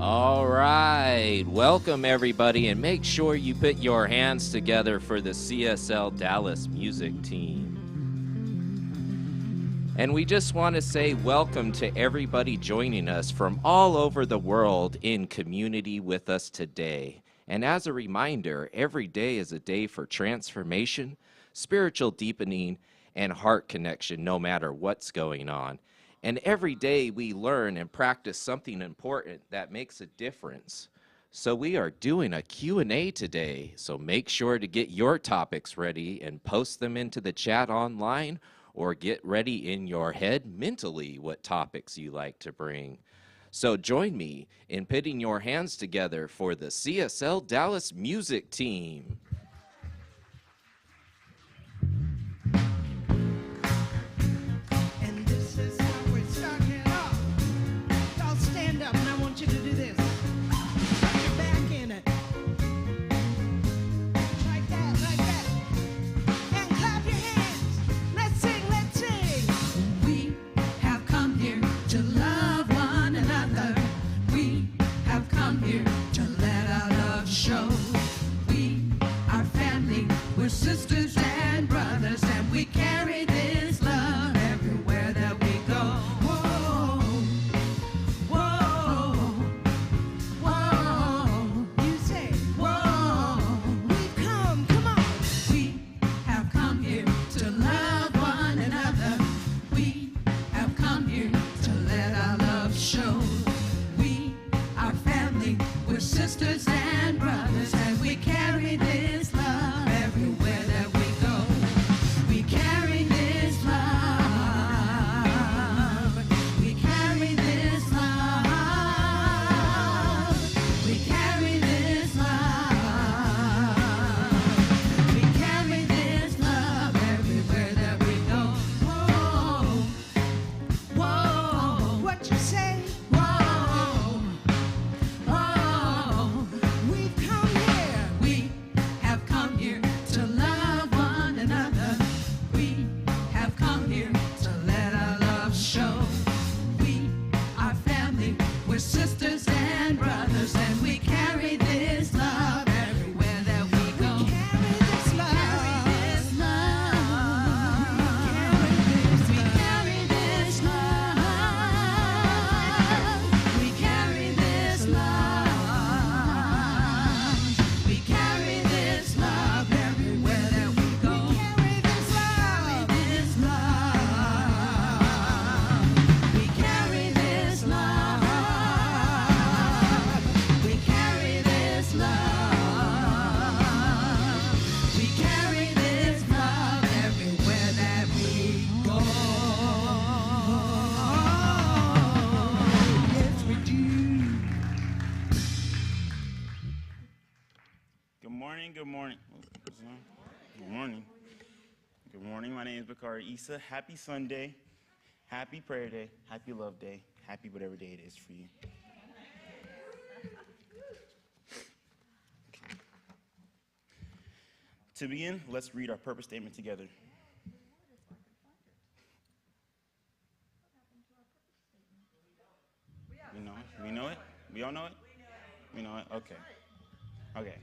All right, welcome everybody, and make sure you put your hands together for the CSL Dallas music team. And we just want to say welcome to everybody joining us from all over the world in community with us today. And as a reminder, every day is a day for transformation, spiritual deepening, and heart connection, no matter what's going on. And every day we learn and practice something important that makes a difference. So we are doing a Q&A today. So make sure to get your topics ready and post them into the chat online, or get ready in your head mentally what topics you like to bring. So join me in putting your hands together for the CSL Dallas music team. And this is how we're starting off. Y'all stand up and I want you to do this. Put your back in it. Like that, like that. And clap your hands. Let's sing, let's sing. We have come here to love one another. We have come here to let our love show. We are family, we're sisters and brothers, and we carry this love everywhere that we go. Whoa, whoa, whoa, You say, whoa. we've come on. We have come here to love one another. We have come here to let our love show. We are family, we're sisters and brothers, and we carry this love everywhere that we go. We carry this love. We carry this love. We carry this love. We carry this love everywhere that we go. Whoa, whoa, What you say? whoa, whoa. We've come here. We have come here to love one another. We have come here to let our love show. We are family, we're sisters and brothers, and we carry this love everywhere that we go. Carry this love. We carry this love. We carry this love. We carry this love everywhere that we go. Carry this love. This love. We carry this love. We carry this love. We carry this love everywhere that we go. Yes, we do. Good morning, good morning. Good morning. Good morning, my name is Bakari Issa. Happy Sunday, happy prayer day, happy love day, happy whatever day it is for you. To begin, let's read our purpose statement together. We know it? We all know it? We know it? Okay. Okay.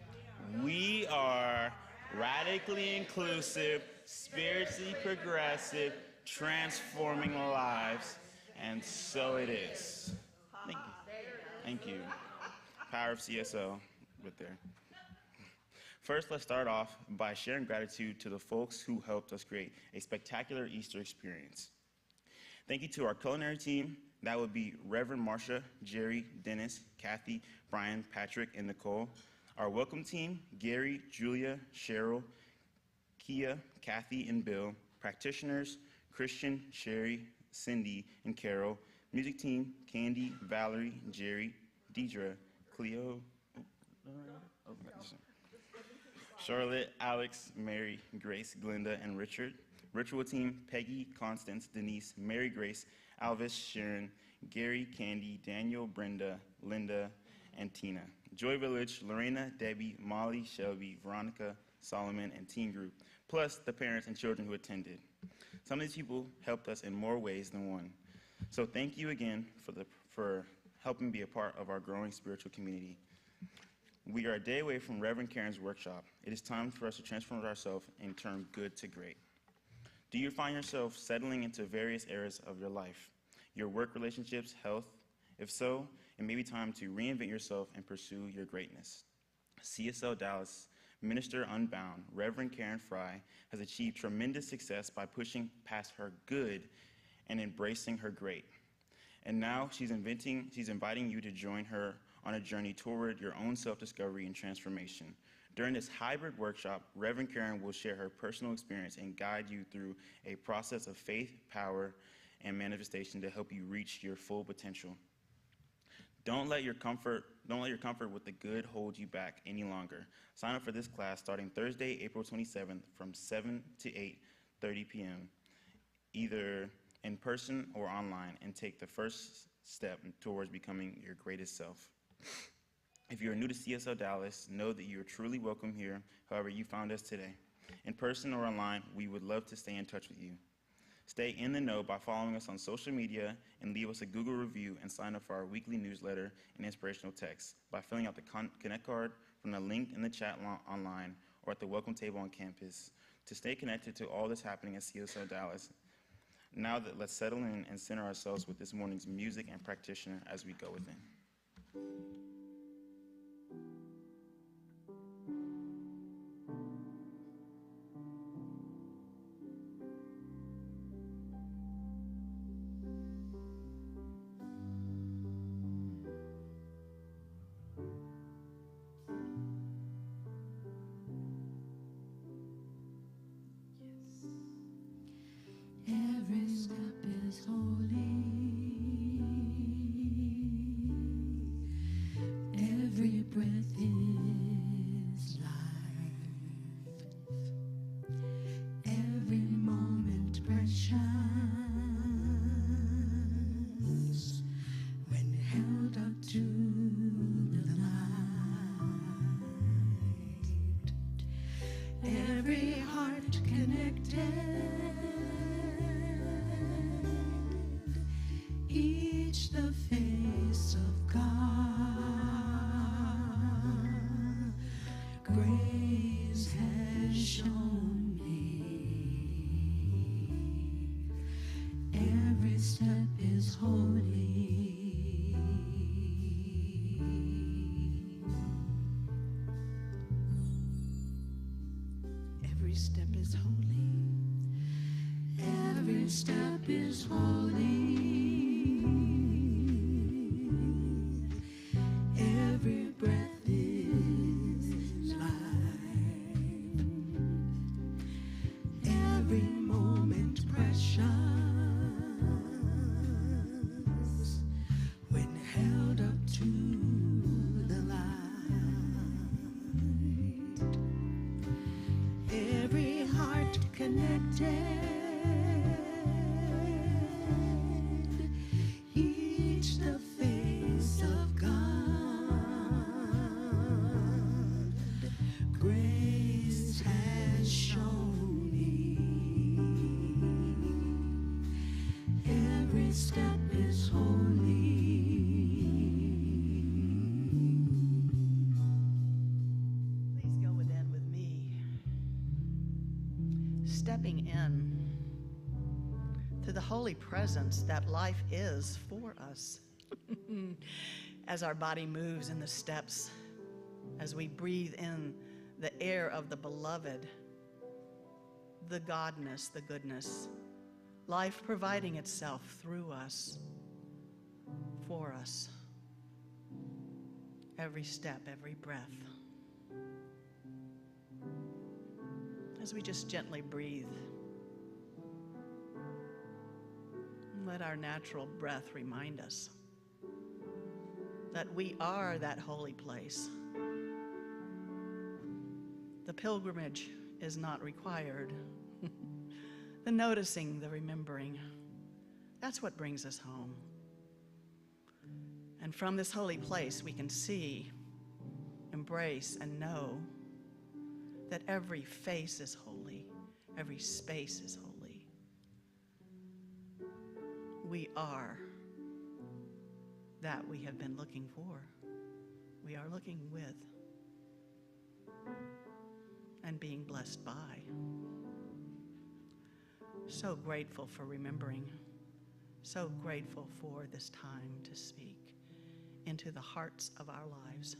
We are radically inclusive, spiritually progressive, transforming lives, and so it is. Thank you. Thank you. Power of CSL right there. First, let's start off by sharing gratitude to the folks who helped us create a spectacular Easter experience. Thank you to our culinary team. That would be Reverend Marsha, Jerry, Dennis, Kathy, Brian, Patrick, and Nicole. Our welcome team, Gary, Julia, Cheryl, Kia, Kathy, and Bill. Practitioners, Christian, Sherry, Cindy, and Carol. Music team, Candy, Valerie, Jerry, Deidre, Cleo, Charlotte, Alex, Mary, Grace, Glenda, and Richard. Ritual team, Peggy, Constance, Denise, Mary Grace, Alvis, Sharon, Gary, Candy, Daniel, Brenda, Linda, and Tina. Joy Village, Lorena, Debbie, Molly, Shelby, Veronica, Solomon, and Teen Group, plus the parents and children who attended. Some of these people helped us in more ways than one. So thank you again for helping be a part of our growing spiritual community. We are a day away from Reverend Karen's workshop. It is time for us to transform ourselves and turn good to great. Do you find yourself settling into various areas of your life, your work relationships, health? If so, it may be time to reinvent yourself and pursue your greatness. CSL Dallas Minister Unbound, Reverend Karen Fry, has achieved tremendous success by pushing past her good and embracing her great. And now she's inviting you to join her on a journey toward your own self-discovery and transformation. During this hybrid workshop, Reverend Karen will share her personal experience and guide you through a process of faith, power, and manifestation to help you reach your full potential. Don't let your comfort with the good hold you back any longer. Sign up for this class starting Thursday, April 27th from 7 to 8:30 p.m., either in person or online, and take the first step towards becoming your greatest self. If you are new to CSL Dallas, know that you are truly welcome here, however you found us today. In person or online, we would love to stay in touch with you. Stay in the know by following us on social media and leave us a Google review and sign up for our weekly newsletter and inspirational texts by filling out the Connect card from the link in the chat online or at the welcome table on campus to stay connected to all that's happening at CSL Dallas. Now that let's settle in and center ourselves with this morning's music and practitioner as we go within. Every step is holy. Every breath is life. Every moment precious when held up to the light. Every heart connected, each the face of God. Grace has shown me every step is holy. Every step is holy. Every step is holy. Every breath is life. Every moment precious when held up to the light. Every heart connected, each the face of God. Grace has shown me every step is holy. Please go within with me, stepping in to the holy presence that life is for us. As our body moves in the steps, as we breathe in the air of the beloved, the godness, the goodness, life providing itself through us, for us, every step, every breath. As we just gently breathe, let our natural breath remind us that we are that holy place. The pilgrimage is not required. The noticing, the remembering, that's what brings us home. And from this holy place, we can see, embrace, and know that every face is holy, every space is holy. We are that we have been looking for. We are looking with and being blessed by. So grateful for remembering. So grateful for this time to speak into the hearts of our lives.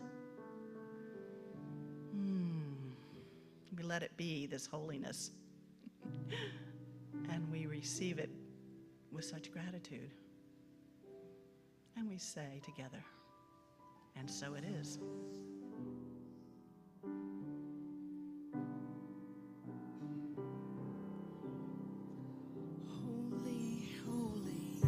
We let it be, this holiness, and we receive it with such gratitude. And we say together, and so it is. Holy, holy,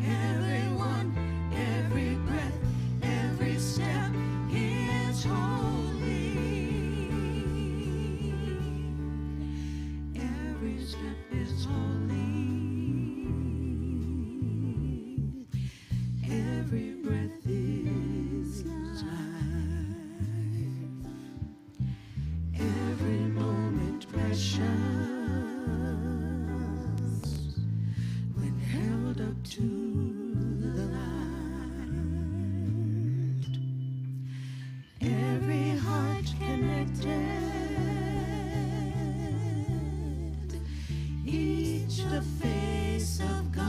everyone, every breath, every step is holy. Every step is holy. Every breath is life. Every moment precious when held up to the light. Every heart connected, each the face of God.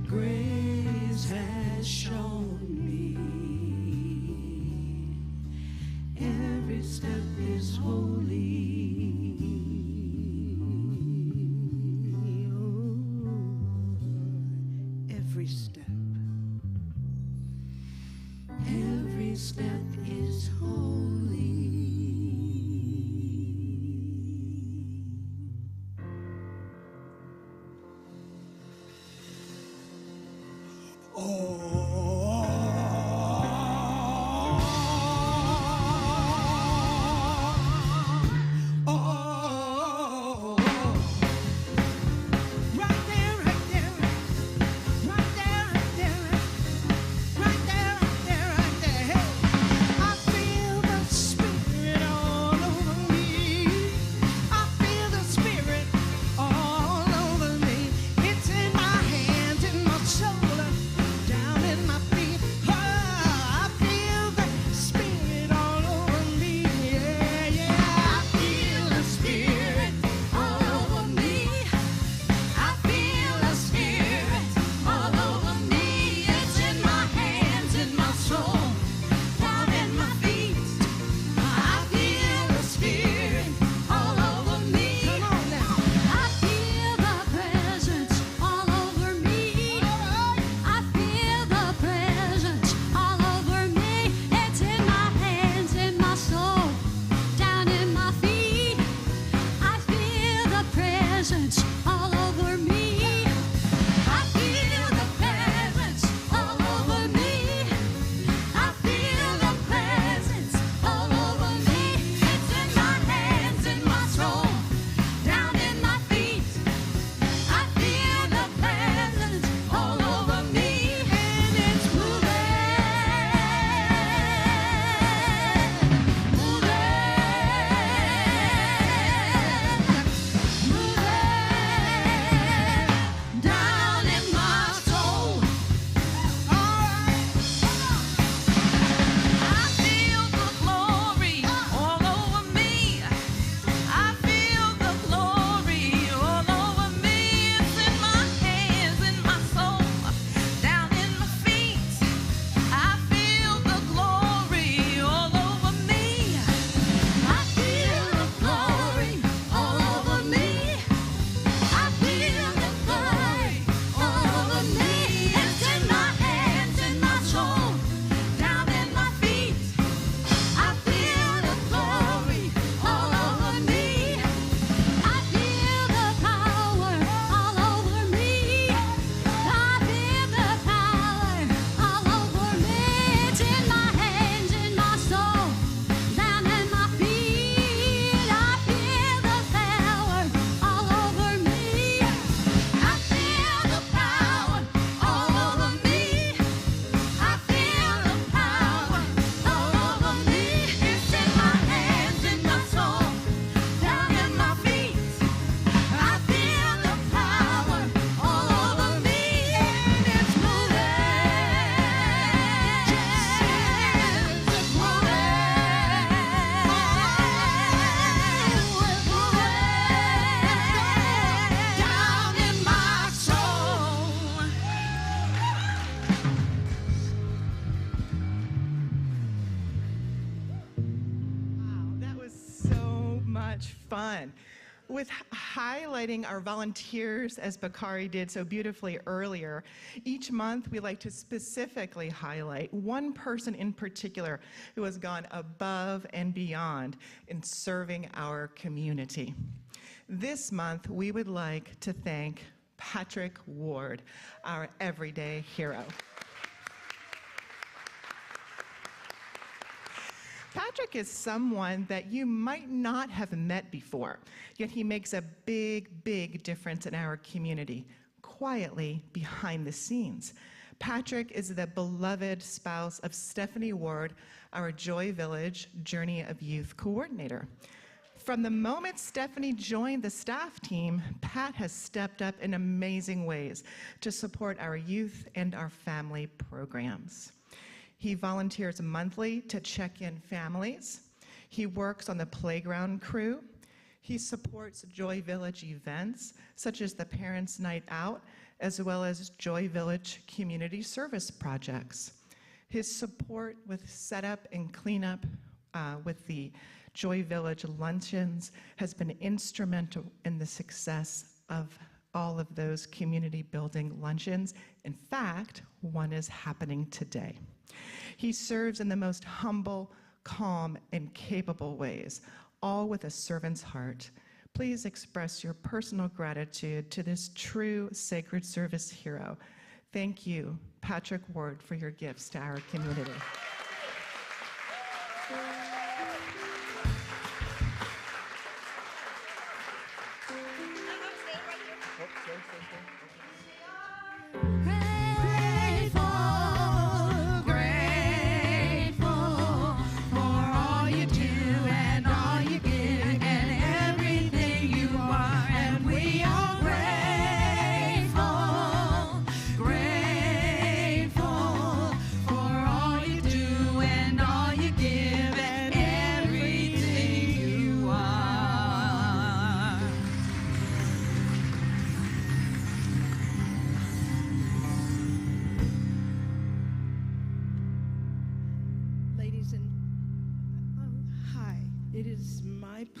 Grace has shown me every step is holy. Every step is holy. Right there, right there, right there, right there, right there, right there, right there. Hey, I feel the fun. With highlighting our volunteers, as Bakari did so beautifully earlier, each month we like to specifically highlight one person in particular who has gone above and beyond in serving our community. This month, we would like to thank Patrick Ward, our everyday hero. Patrick is someone that you might not have met before, yet he makes a big, big difference in our community, quietly behind the scenes. Patrick is the beloved spouse of Stephanie Ward, our Joy Village Journey of Youth coordinator. From the moment Stephanie joined the staff team, Pat has stepped up in amazing ways to support our youth and our family programs. He volunteers monthly to check in families. He works on the playground crew. He supports Joy Village events, such as the Parents' Night Out, as well as Joy Village community service projects. His support with setup and cleanup with the Joy Village luncheons has been instrumental in the success of all of those community building luncheons. In fact, one is happening today. He serves in the most humble, calm, and capable ways, all with a servant's heart. Please express your personal gratitude to this true sacred service hero. Thank you, Patrick Ward, for your gifts to our community.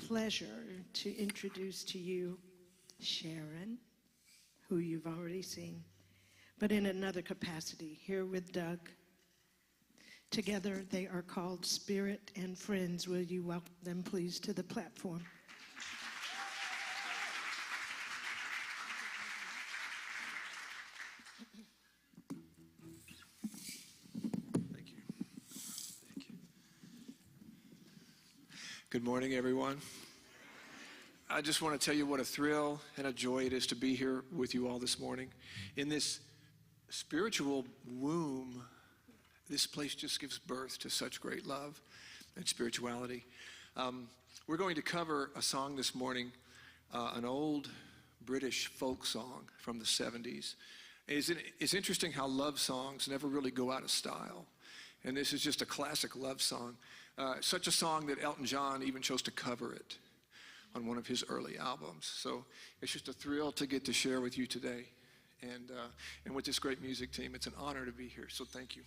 Pleasure to introduce to you Sharon, who you've already seen, but in another capacity, here with Doug. Together they are called Spirit and Friends. Will you welcome them, please, to the platform? Thank you. Good morning, everyone. I just want to tell you what a thrill and a joy it is to be here with you all this morning. In this spiritual womb, this place just gives birth to such great love and spirituality. We're going to cover a song this morning, an old British folk song from the 70s. It's interesting how love songs never really go out of style. And this is just a classic love song. Such a song that Elton John even chose to cover it on one of his early albums. So it's just a thrill to get to share with you today. And with this great music team, it's an honor to be here. So thank you.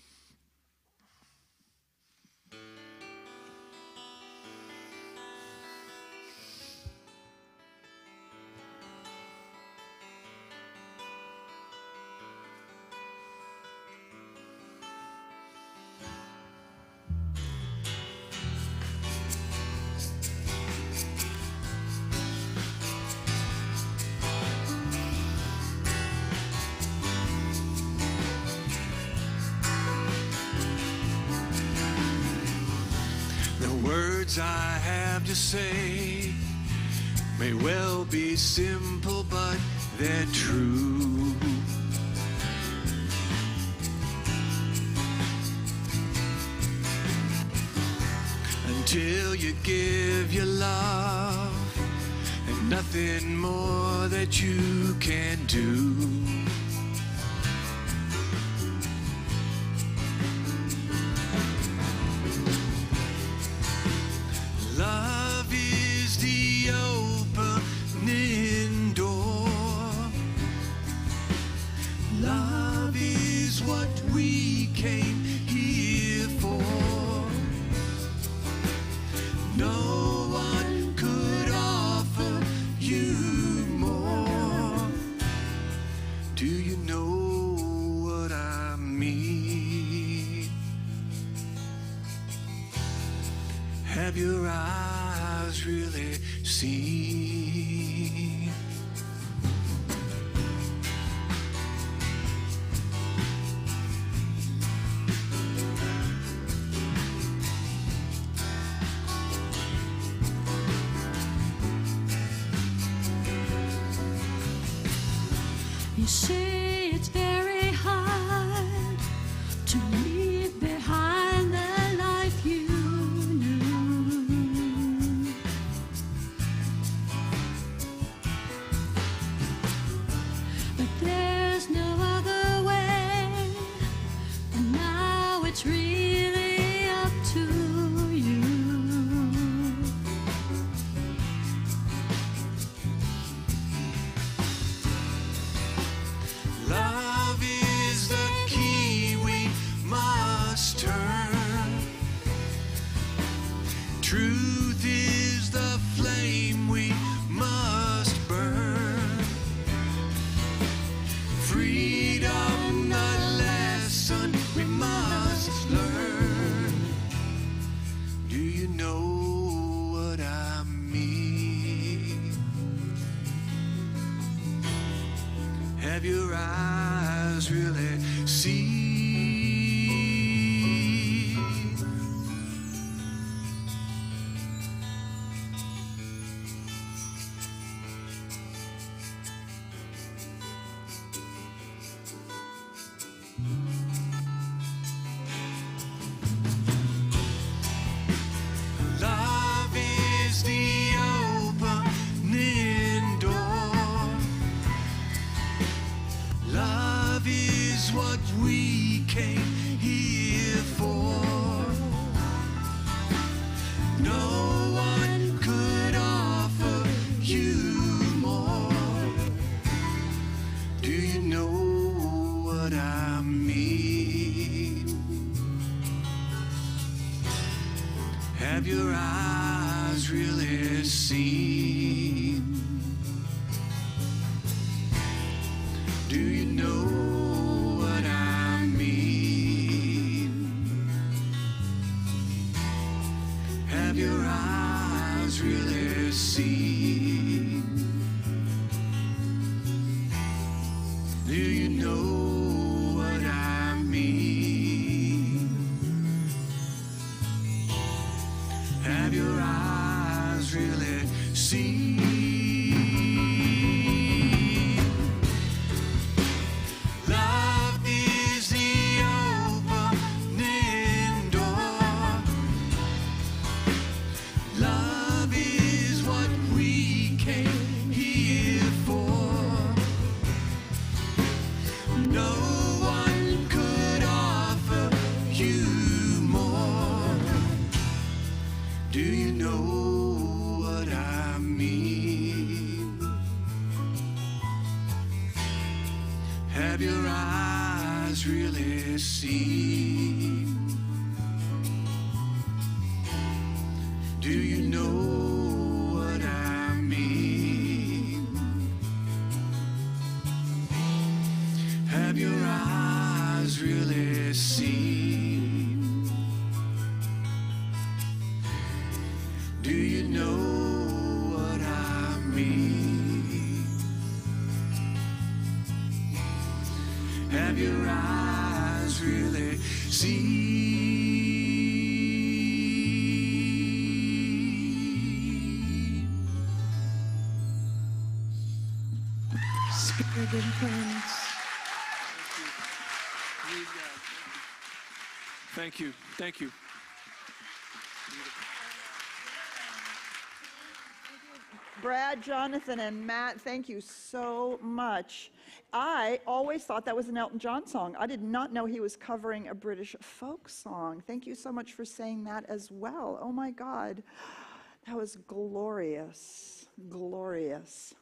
I have to say may well be simple, but they're true. Until you give your love and nothing more that you can do. Love is the opening door. Love is what we came here for. No one could offer Have your eyes really seen? You say it's very hard to leave behind the life you knew. But there's no other way, and now it's really up to you. Love is the key we must turn. Truth is the flame we must burn. Freedom, the lesson we must learn. Do you know what I mean? Have your eyes really seen? Love is the opening door. Love is what we came here for. No one could offer you more. Do you know what I mean? Have your eyes really seen? Do you know what I mean? Have your eyes really seen? Do you know what I mean? Have your eyes really seen? Love is the opening door. Love is what we came here for. No one could offer you more. Do you know what I mean? Have your eyes really seen? Do you know what I mean? Have your eyes really seen? Do you know what I mean? Have your eyes really seen? Spirit influence. Thank you. Thank you. Brad, Jonathan, and Matt, thank you so much. I always thought that was an Elton John song. I did not know he was covering a British folk song. Thank you so much for saying that as well. Oh my God, that was glorious, glorious.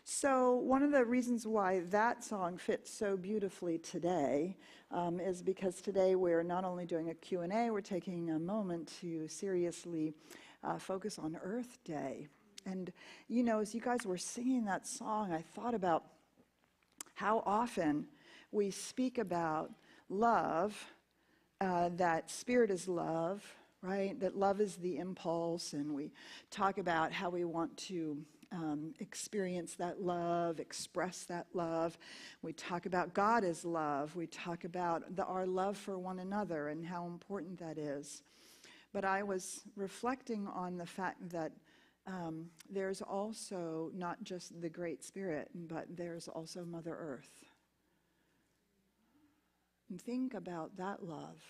So one of the reasons why that song fits so beautifully today is because today we're not only doing a Q&A, we're taking a moment to seriously focus on Earth Day. And, you know, as you guys were singing that song, I thought about how often we speak about love, that Spirit is love, right? That love is the impulse, and we talk about how we want to experience that love, express that love. We talk about God as love. We talk about our love for one another and how important that is. But I was reflecting on the fact that there's also not just the Great Spirit, but there's also Mother Earth. And think about that love.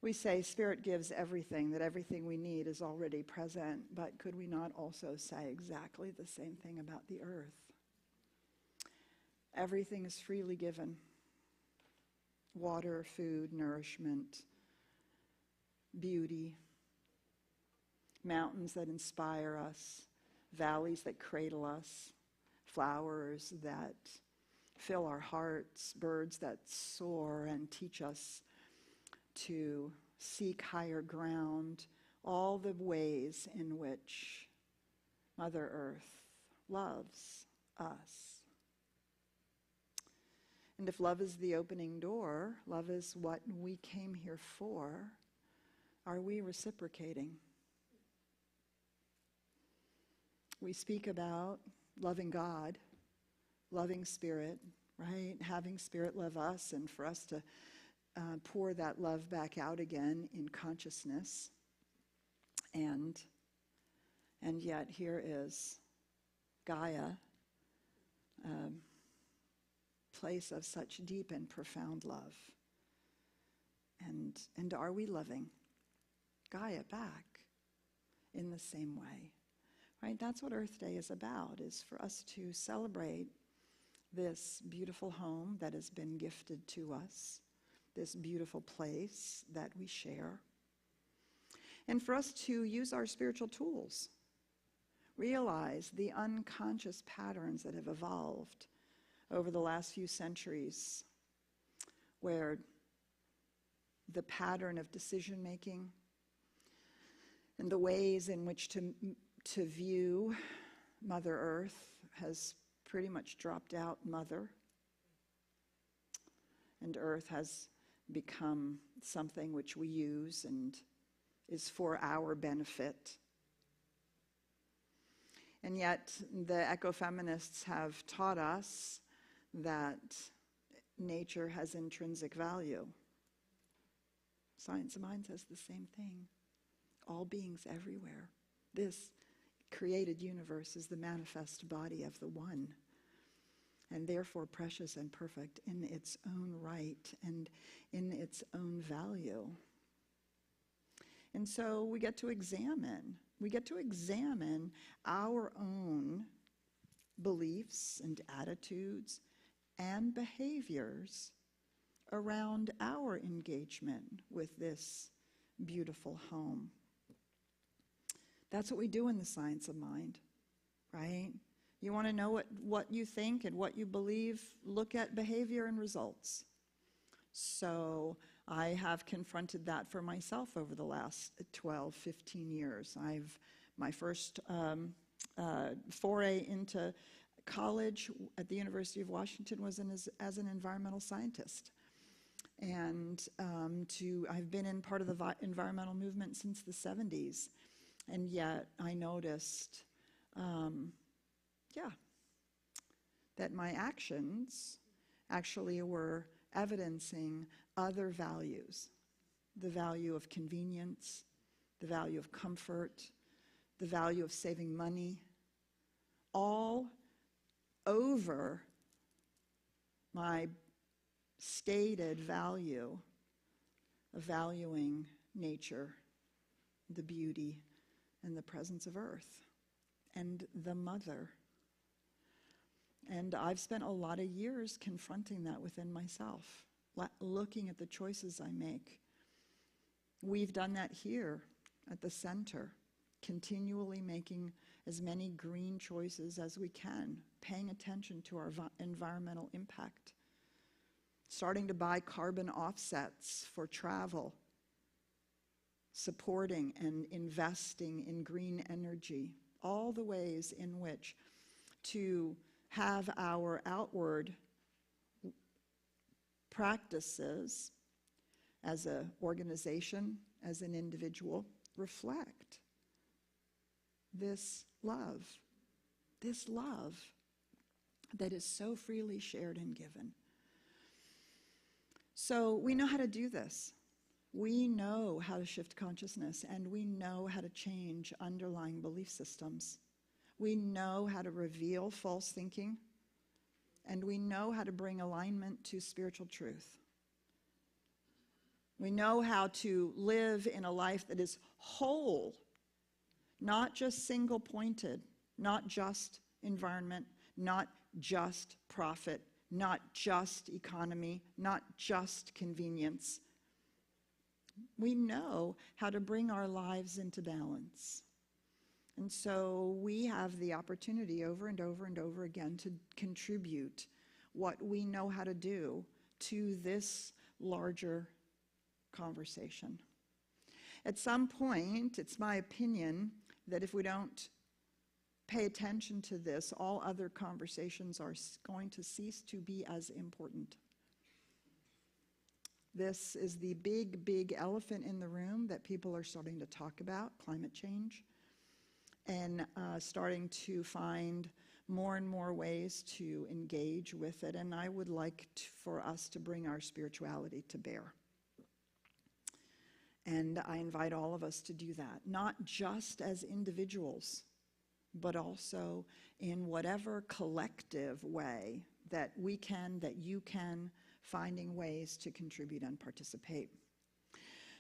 We say Spirit gives everything, that everything we need is already present, but could we not also say exactly the same thing about the earth? Everything is freely given. Water, food, nourishment, beauty, mountains that inspire us, valleys that cradle us, flowers that fill our hearts, birds that soar and teach us to seek higher ground, all the ways in which Mother Earth loves us. And if love is the opening door, love is what we came here for, are we reciprocating? We speak about loving God, loving Spirit, right? Having Spirit love us, and for us to pour that love back out again in consciousness. And yet here is Gaia, place of such deep and profound love. And are we loving Gaia back in the same way? Right? That's what Earth Day is about, is for us to celebrate this beautiful home that has been gifted to us, this beautiful place that we share, and for us to use our spiritual tools, realize the unconscious patterns that have evolved over the last few centuries, where the pattern of decision making and the ways in which to view Mother Earth has pretty much dropped out Mother, and Earth has become something which we use and is for our benefit. And yet the ecofeminists have taught us that nature has intrinsic value. Science of Mind says the same thing. All beings everywhere. This created universe is the manifest body of the One, and therefore precious and perfect in its own right and in its own value. And so we get to examine our own beliefs and attitudes and behaviors around our engagement with this beautiful home. That's what we do in the Science of Mind, right? You want to know what you think and what you believe, look at behavior and results. So I have confronted that for myself over the last 12, 15 years. My first foray into college at the University of Washington was as an environmental scientist. And I've been in part of the environmental movement since the 70s. And yet I noticed, that my actions actually were evidencing other values. The value of convenience, the value of comfort, the value of saving money, all over my stated value of valuing nature, the beauty, and the presence of Earth, and the Mother. And I've spent a lot of years confronting that within myself, looking at the choices I make. We've done that here at the center, continually making as many green choices as we can, paying attention to our environmental impact, starting to buy carbon offsets for travel, supporting and investing in green energy, all the ways in which to have our outward practices as an organization, as an individual, reflect this love that is so freely shared and given. So we know how to do this. We know how to shift consciousness, and we know how to change underlying belief systems. We know how to reveal false thinking, and we know how to bring alignment to spiritual truth. We know how to live in a life that is whole, not just single-pointed, not just environment, not just profit, not just economy, not just convenience. We know how to bring our lives into balance. And so we have the opportunity over and over and over again to contribute what we know how to do to this larger conversation. At some point, it's my opinion that if we don't pay attention to this, all other conversations are going to cease to be as important. This is the big, big elephant in the room that people are starting to talk about, climate change, and starting to find more and more ways to engage with it. And I would like for us to bring our spirituality to bear. And I invite all of us to do that, not just as individuals, but also in whatever collective way that we can, that you can, finding ways to contribute and participate.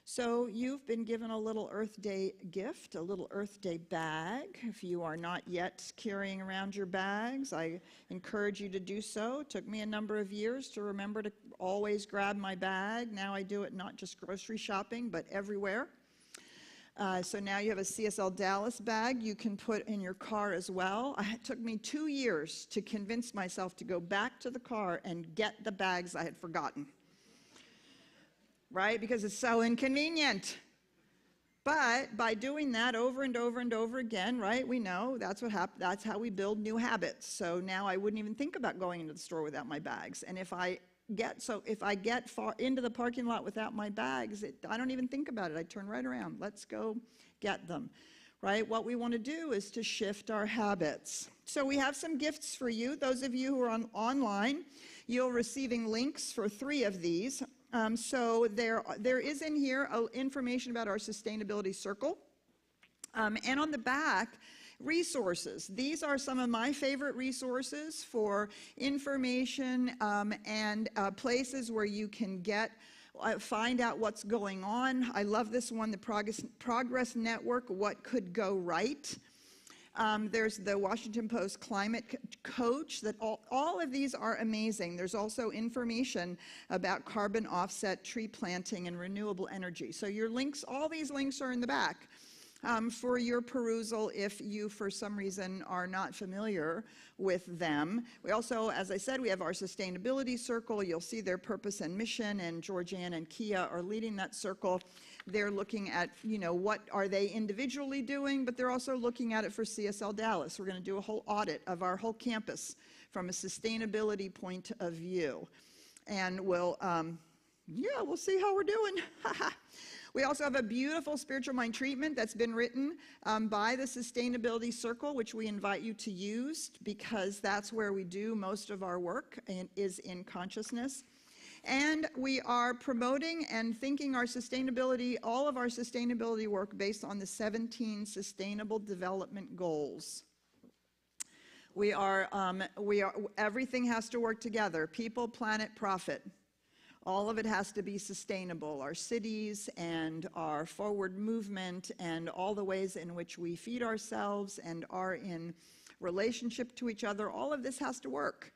So you've been given a little Earth Day gift, a little Earth Day bag. If you are not yet carrying around your bags, I encourage you to do so. It took me a number of years to remember to always grab my bag. Now I do it not just grocery shopping, but everywhere. So now you have a CSL Dallas bag you can put in your car as well. It took me 2 years to convince myself to go back to the car and get the bags I had forgotten. Right? Because it's so inconvenient. But by doing that over and over and over again, right, we know that's what that's how we build new habits. So now I wouldn't even think about going into the store without my bags. And if I get far into the parking lot without my bags, I don't even think about it. I turn right around. Let's go get them. Right? What we want to do is to shift our habits. So we have some gifts for you. Those of you who are online, you're receiving links for 3 of these. So there is in here information about our sustainability circle. And on the back, resources. These are some of my favorite resources for information and places where you can find out what's going on. I love this one, the Progress Network, What Could Go Right. There's the Washington Post Climate Coach. That all of these are amazing. There's also information about carbon offset, tree planting, and renewable energy. So your links, all these links are in the back for your perusal if you, for some reason, are not familiar with them. We also, as I said, we have our sustainability circle. You'll see their purpose and mission, and Georgianne and Kia are leading that circle. They're looking at, what are they individually doing, but they're also looking at it for CSL Dallas. We're going to do a whole audit of our whole campus from a sustainability point of view. And we'll see how we're doing. We also have a beautiful spiritual mind treatment that's been written by the Sustainability Circle, which we invite you to use because that's where we do most of our work and is in consciousness. And we are promoting and thinking all of our sustainability work based on the 17 Sustainable Development Goals. Everything has to work together. People, planet, profit. All of it has to be sustainable. Our cities and our forward movement and all the ways in which we feed ourselves and are in relationship to each other, all of this has to work.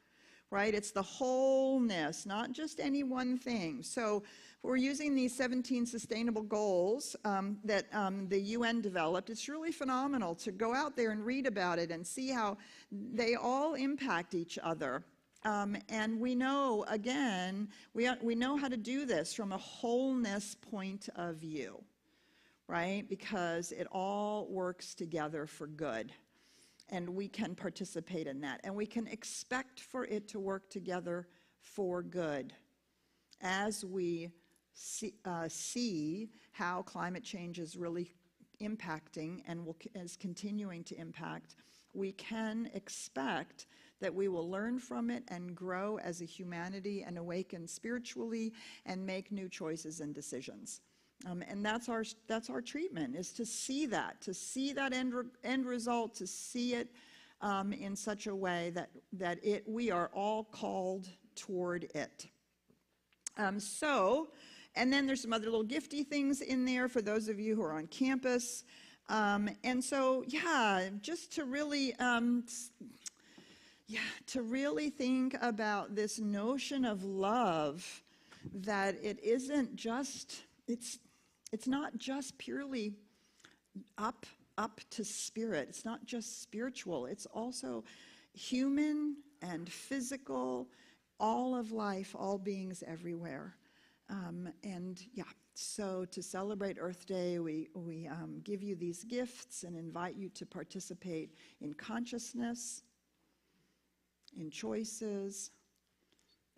Right? It's the wholeness, not just any one thing. So we're using these 17 sustainable goals that the UN developed. It's really phenomenal to go out there and read about it and see how they all impact each other. And we know, again, we know how to do this from a wholeness point of view, right? Because it all works together for good. And we can participate in that. And we can expect for it to work together for good as we see how climate change is really impacting and is continuing to impact, we can expect that we will learn from it and grow as a humanity and awaken spiritually and make new choices and decisions. And that's our treatment, is to see that end result, to see it in such a way that we are all called toward it. And then there's some other little gifty things in there for those of you who are on campus. And so, yeah, just to really think about this notion of love, that it isn't just, it's not just purely up to spirit. It's not just spiritual. It's also human and physical, all of life, all beings everywhere. And yeah, so to celebrate Earth Day, we give you these gifts and invite you to participate in consciousness, in choices,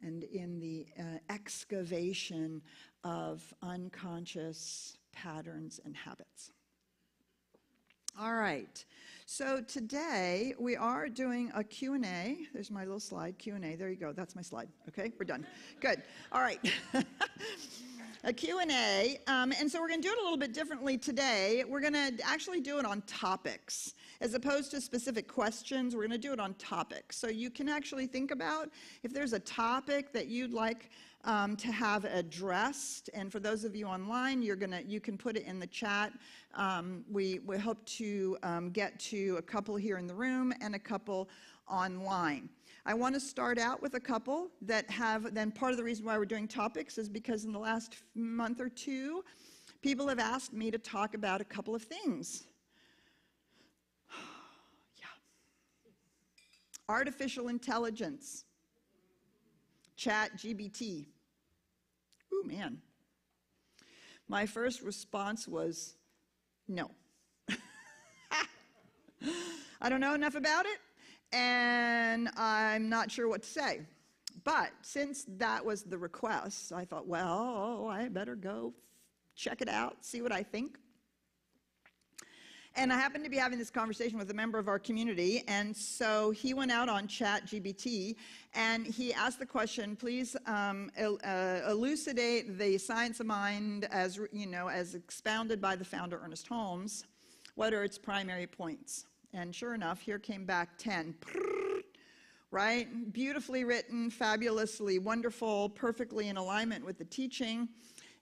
and in the excavation of unconscious patterns and habits. All right, so today we are doing a Q&A. There's my little slide, Q&A. There you go, that's my slide. Okay, we're done. Good, all right. A Q&A, and so we're going to do it a little bit differently today. We're going to actually do it on topics. As opposed to specific questions, we're going to do it on topics. So you can actually think about if there's a topic that you'd like to have addressed, and for those of you online, you can put it in the chat. We hope to get to a couple here in the room and a couple online. I want to start out with a couple that then part of the reason why we're doing topics is because in the last month or two, people have asked me to talk about a couple of things. Yeah. Artificial intelligence. ChatGPT. Ooh, man. My first response was, no. I don't know enough about it, and I'm not sure what to say. But since that was the request, I thought, well, I better go check it out, see what I think. And I happened to be having this conversation with a member of our community, and so he went out on ChatGPT, and he asked the question, please elucidate the science of mind as expounded by the founder, Ernest Holmes. What are its primary points? And sure enough, here came back 10. Right? Beautifully written, fabulously wonderful, perfectly in alignment with the teaching.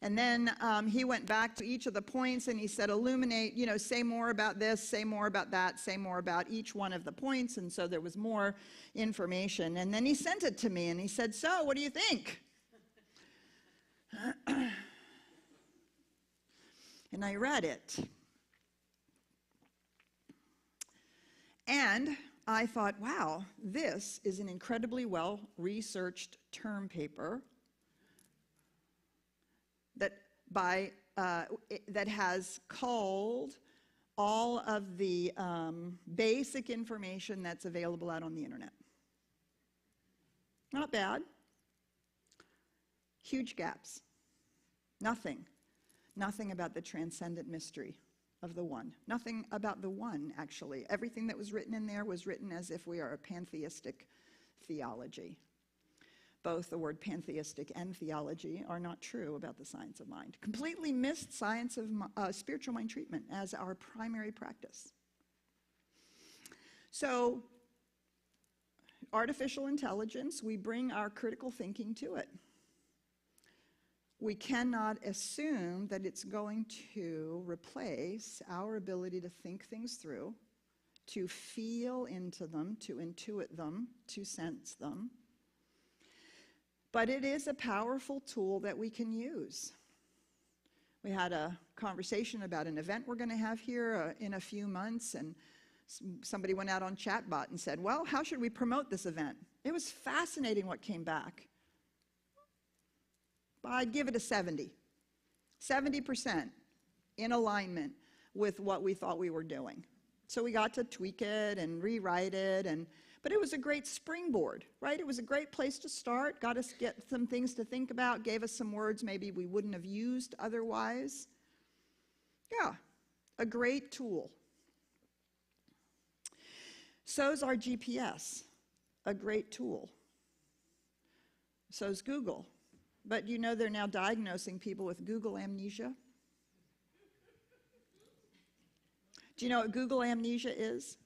And then he went back to each of the points and he said, illuminate, say more about this, say more about that, say more about each one of the points. And so there was more information. And then he sent it to me and he said, so what do you think? And I read it. And I thought, wow, this is an incredibly well-researched term paper that has culled all of the basic information that's available out on the internet. Not bad. Huge gaps. Nothing about the transcendent mystery of the one. Nothing about the one, actually. Everything that was written in there was written as if we are a pantheistic theology. Both the word pantheistic and theology are not true about the science of mind. Completely missed science of spiritual mind treatment as our primary practice. So, artificial intelligence, we bring our critical thinking to it. We cannot assume that it's going to replace our ability to think things through, to feel into them, to intuit them, to sense them. But it is a powerful tool that we can use. We had a conversation about an event we're going to have here in a few months, and somebody went out on Chatbot and said, well, how should we promote this event? It was fascinating what came back. I'd give it a 70. 70% in alignment with what we thought we were doing. So we got to tweak it and rewrite it, But it was a great springboard, right? It was a great place to start, got us get some things to think about, gave us some words maybe we wouldn't have used otherwise. Yeah, a great tool. So's our GPS, a great tool. So's Google. But you know they're now diagnosing people with Google amnesia? Do you know what Google amnesia is?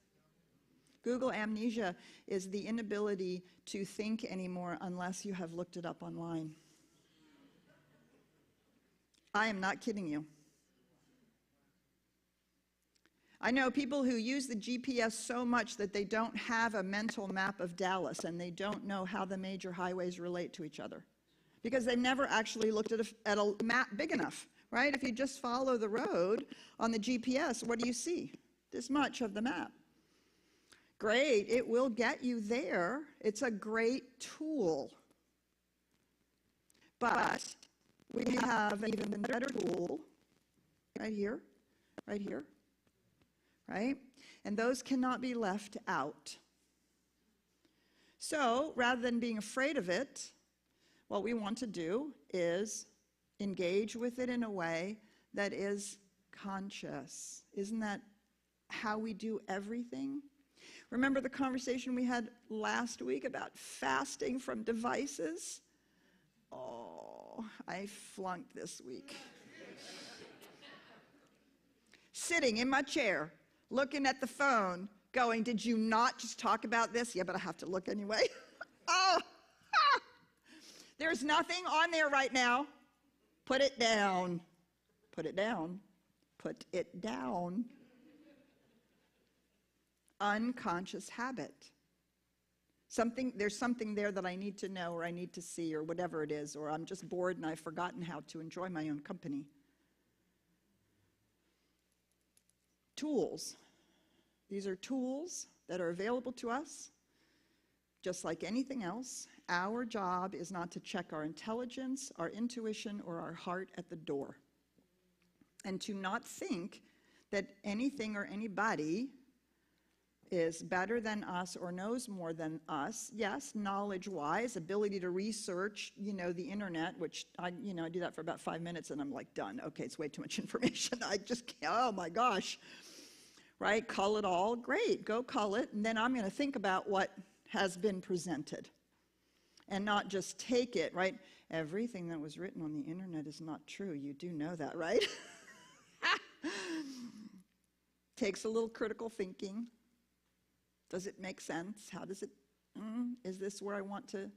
Google amnesia is the inability to think anymore unless you have looked it up online. I am not kidding you. I know people who use the GPS so much that they don't have a mental map of Dallas and they don't know how the major highways relate to each other because they've never actually looked at a map big enough, right? If you just follow the road on the GPS, what do you see? This much of the map. Great, it will get you there. It's a great tool. But we have an even better tool right here, right here, right? And those cannot be left out. So rather than being afraid of it, what we want to do is engage with it in a way that is conscious. Isn't that how we do everything? Remember the conversation we had last week about fasting from devices? Oh, I flunked this week. Sitting in my chair, looking at the phone, going, did you not just talk about this? Yeah, but I have to look anyway. Oh, there's nothing on there right now. Put it down. Put it down. Put it down. Unconscious habit. There's something there that I need to know or I need to see or whatever it is, or I'm just bored and I've forgotten how to enjoy my own company. Tools. These are tools that are available to us, just like anything else. Our job is not to check our intelligence, our intuition, or our heart at the door. And to not think that anything or anybody is better than us or knows more than us. Yes, knowledge-wise, ability to research, the internet, which I do that for about 5 minutes and I'm like, done. Okay, it's way too much information. I just can't, oh my gosh. Right, cull it all. Great, go cull it. And then I'm going to think about what has been presented and not just take it, right? Everything that was written on the internet is not true. You do know that, right? Takes a little critical thinking. Does it make sense? How does it, is this where I want to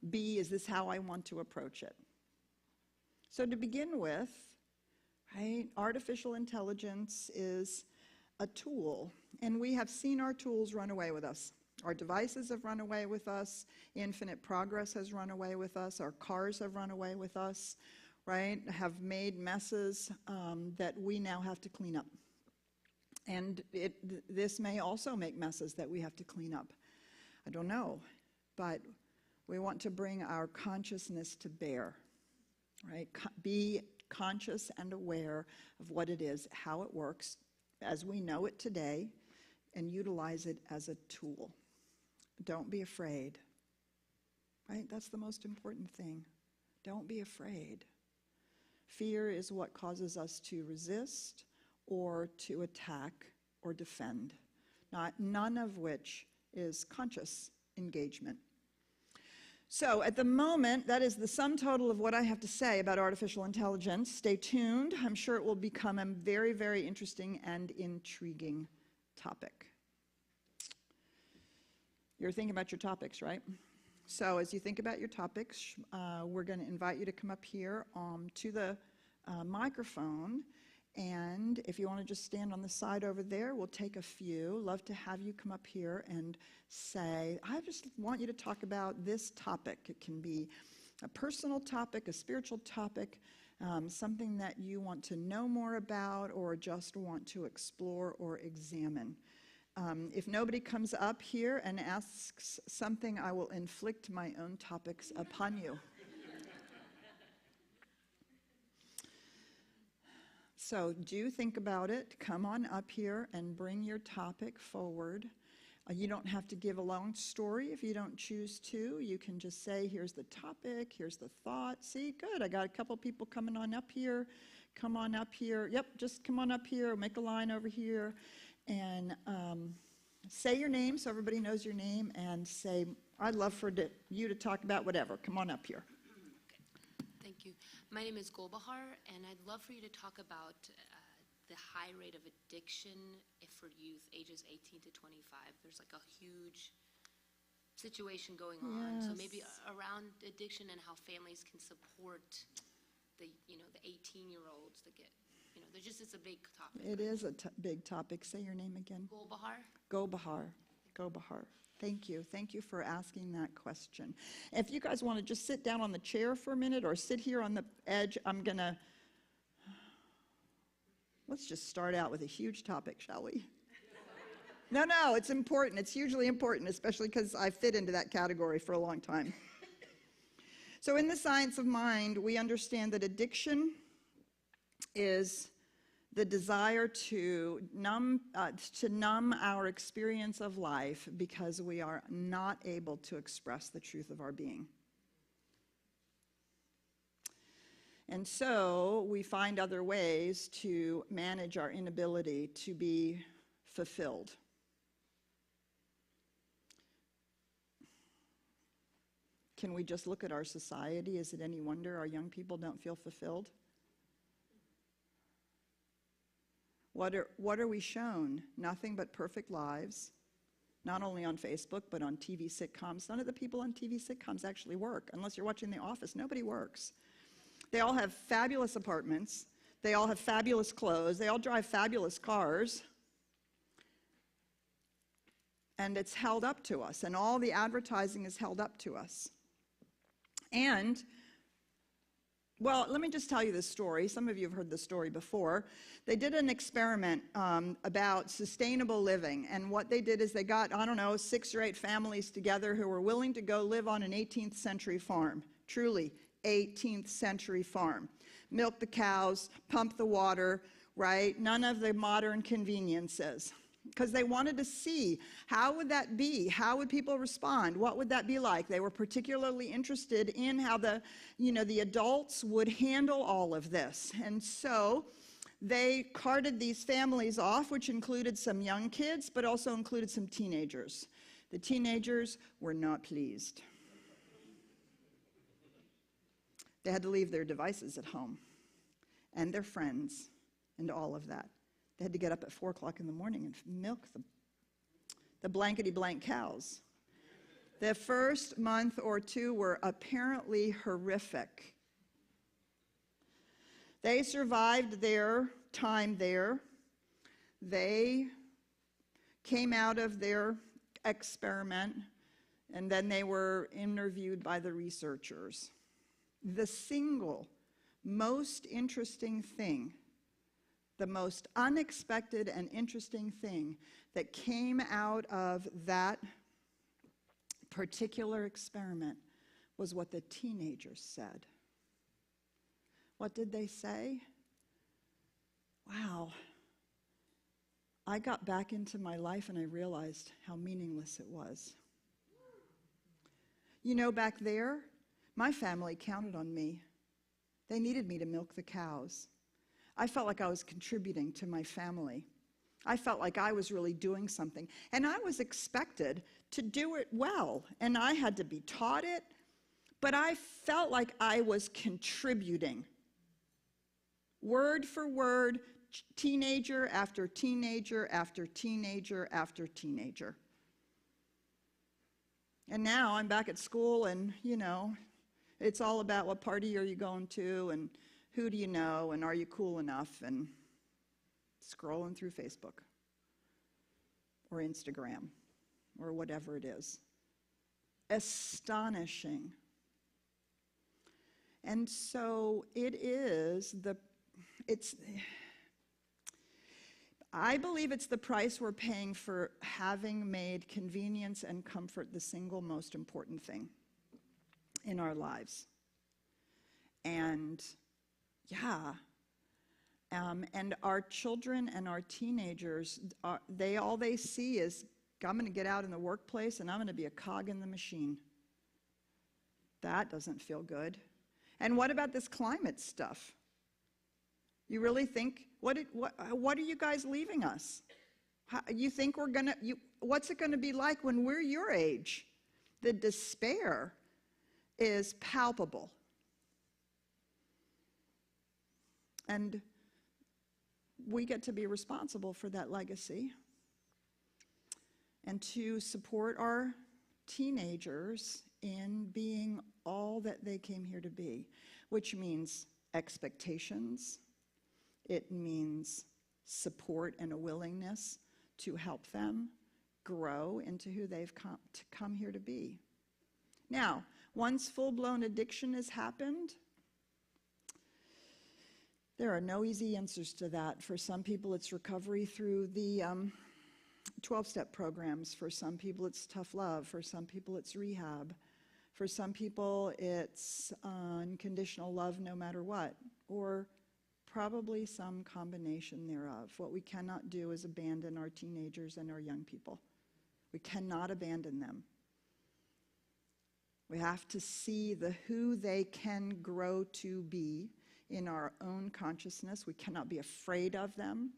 be? Is this how I want to approach it? So to begin with, right, artificial intelligence is a tool, and we have seen our tools run away with us. Our devices have run away with us. Infinite progress has run away with us. Our cars have run away with us, right? Have made messes that we now have to clean up. And this may also make messes that we have to clean up. I don't know, but we want to bring our consciousness to bear, right? Be conscious and aware of what it is, how it works, as we know it today, and utilize it as a tool. Don't be afraid, right? That's the most important thing. Don't be afraid. Fear is what causes us to resist or to attack or defend, none of which is conscious engagement. So at the moment, that is the sum total of what I have to say about artificial intelligence. Stay tuned. I'm sure it will become a very, very interesting and intriguing topic. You're thinking about your topics, right? So as you think about your topics, we're going to invite you to come up here to the microphone. And if you want to just stand on the side over there, we'll take a few. Love to have you come up here and say, I just want you to talk about this topic. It can be a personal topic, a spiritual topic, something that you want to know more about or just want to explore or examine. If nobody comes up here and asks something, I will inflict my own topics upon you. So do think about it. Come on up here and bring your topic forward. You don't have to give a long story if you don't choose to. You can just say, here's the topic, here's the thought. See, good, I got a couple people coming on up here. Come on up here. Yep, just come on up here, make a line over here, and say your name so everybody knows your name, and say, I'd love for you to talk about whatever. Come on up here. Thank you. My name is Golbahar, and I'd love for you to talk about the high rate of addiction for youth ages 18 to 25. There's like a huge situation going on. So maybe around addiction and how families can support the 18-year-olds that get, there's just, it's a big topic. It is a big topic. Say your name again. Golbahar. Golbahar. Golbahar. Thank you. Thank you for asking that question. If you guys want to just sit down on the chair for a minute or sit here on the edge, let's just start out with a huge topic, shall we? No, it's important. It's hugely important, especially because I fit into that category for a long time. So in the science of mind, we understand that addiction is the desire to numb our experience of life because we are not able to express the truth of our being. And so we find other ways to manage our inability to be fulfilled. Can we just look at our society? Is it any wonder our young people don't feel fulfilled? What are we shown? Nothing but perfect lives, not only on Facebook, but on TV sitcoms. None of the people on TV sitcoms actually work. Unless you're watching The Office, nobody works. They all have fabulous apartments. They all have fabulous clothes. They all drive fabulous cars. And it's held up to us. And all the advertising is held up to us. And, well, let me just tell you this story. Some of you have heard this story before. They did an experiment about sustainable living. And what they did is they got, 6 or 8 families together who were willing to go live on an 18th century farm. Truly, 18th century farm. Milk the cows, pump the water, right? None of the modern conveniences. Because they wanted to see, how would that be? How would people respond? What would that be like? They were particularly interested in how the adults would handle all of this. And so they carted these families off, which included some young kids, but also included some teenagers. The teenagers were not pleased. They had to leave their devices at home and their friends and all of that. They had to get up at 4 o'clock in the morning and milk the blankety-blank cows. The first month or two were apparently horrific. They survived their time there. They came out of their experiment, and then they were interviewed by the researchers. The single most interesting thing, the most unexpected and interesting thing that came out of that particular experiment was what the teenagers said. What did they say? Wow, I got back into my life and I realized how meaningless it was. Back there, my family counted on me. They needed me to milk the cows. I felt like I was contributing to my family. I felt like I was really doing something. And I was expected to do it well. And I had to be taught it. But I felt like I was contributing. Word for word, teenager after teenager after teenager after teenager. And now I'm back at school and, it's all about what party are you going to and who do you know, and are you cool enough, and scrolling through Facebook or Instagram or whatever it is. Astonishing. And so I believe it's the price we're paying for having made convenience and comfort the single most important thing in our lives. And and our children and our teenagers, all they see is I'm going to get out in the workplace and I'm going to be a cog in the machine. That doesn't feel good. And what about this climate stuff? You really think, what are you guys leaving us? You think we're going to, what's it going to be like when we're your age? The despair is palpable. And we get to be responsible for that legacy and to support our teenagers in being all that they came here to be, which means expectations. It means support and a willingness to help them grow into who they've come here to be. Now, once full-blown addiction has happened, there are no easy answers to that. For some people, it's recovery through the 12-step programs. For some people, it's tough love. For some people, it's rehab. For some people, it's unconditional love no matter what, or probably some combination thereof. What we cannot do is abandon our teenagers and our young people. We cannot abandon them. We have to see who they can grow to be in our own consciousness. We cannot be afraid of them.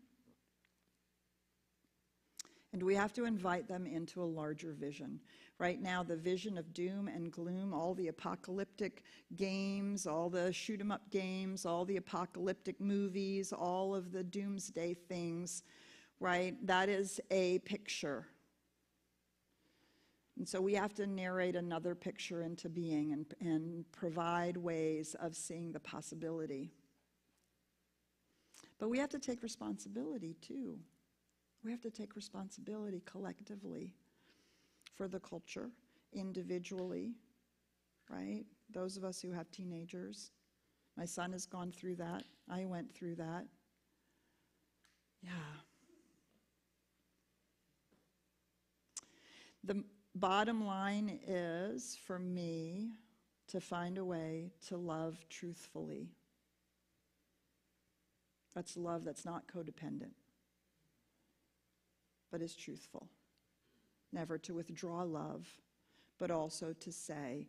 And we have to invite them into a larger vision. Right now, the vision of doom and gloom, all the apocalyptic games, all the shoot-'em-up games, all the apocalyptic movies, all of the doomsday things, right? That is a picture. And so we have to narrate another picture into being and provide ways of seeing the possibility. But we have to take responsibility too. We have to take responsibility collectively for the culture, individually, right? Those of us who have teenagers. My son has gone through that. I went through that. Yeah. The bottom line is, for me, to find a way to love truthfully. That's love that's not codependent, but is truthful. Never to withdraw love, but also to say